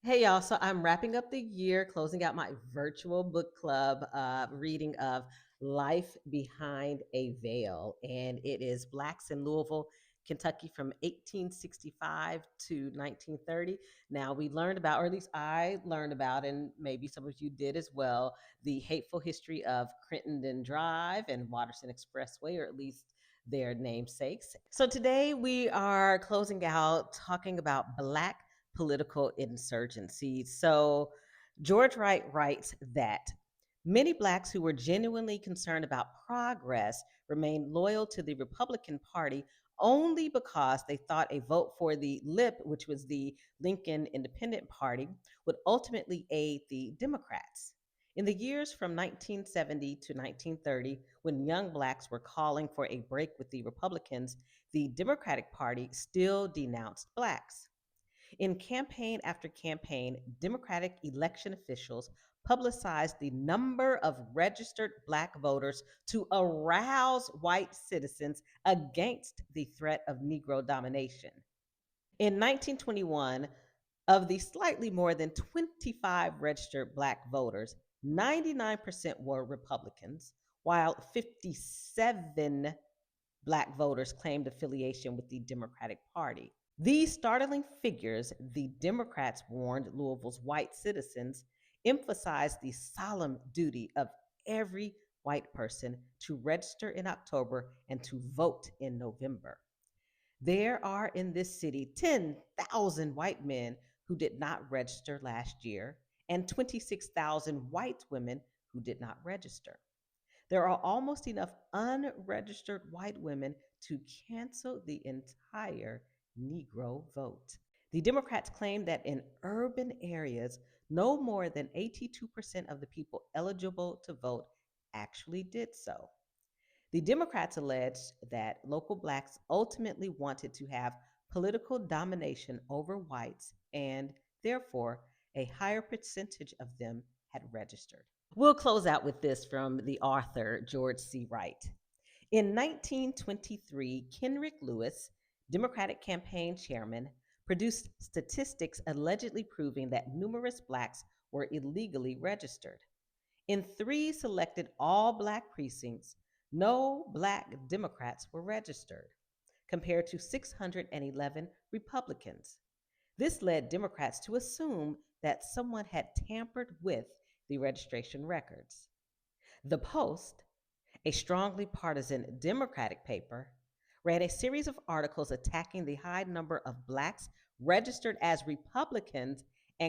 Hey y'all, so I'm wrapping up the year, closing out my virtual book club reading of Life Behind a Veil. And it is Blacks in Louisville, Kentucky from 1865 to 1930. Now, we learned about, or at least I learned about, and maybe some of you did as well, the hateful history of Crittenden Drive and Watterson Expressway, or at least their namesakes. So today we are closing out talking about Black political insurgency. So George Wright writes that many Blacks who were genuinely concerned about progress remained loyal to the Republican Party only because they thought a vote for the LIP, which was the Lincoln Independent Party, would ultimately aid the Democrats. In the years from 1970 to 1930, when young Blacks were calling for a break with the Republicans, the Democratic Party still denounced Blacks. In campaign after campaign, Democratic election officials publicized the number of registered Black voters to arouse white citizens against the threat of Negro domination. In 1921, of the slightly more than 25 registered Black voters, 99% were Republicans, while 57 Black voters claimed affiliation with the Democratic Party. These startling figures, the Democrats warned Louisville's white citizens, emphasized the solemn duty of every white person to register in October and to vote in November. There are in this city 10,000 white men who did not register last year and 26,000 white women who did not register. There are almost enough unregistered white women to cancel the entire Negro vote. The Democrats claim that in urban areas, no more than 82% of the people eligible to vote actually did so. The Democrats alleged that local Blacks ultimately wanted to have political domination over whites, and therefore, a higher percentage of them had registered. We'll close out with this from the author, George C. Wright. In 1923, Kenrick Lewis, Democratic campaign chairman, produced statistics allegedly proving that numerous Blacks were illegally registered. In three selected all Black precincts, no Black Democrats were registered, compared to 611 Republicans. This led Democrats to assume that someone had tampered with the registration records. The Post, a strongly partisan Democratic paper, ran a series of articles attacking the high number of Blacks registered as Republicans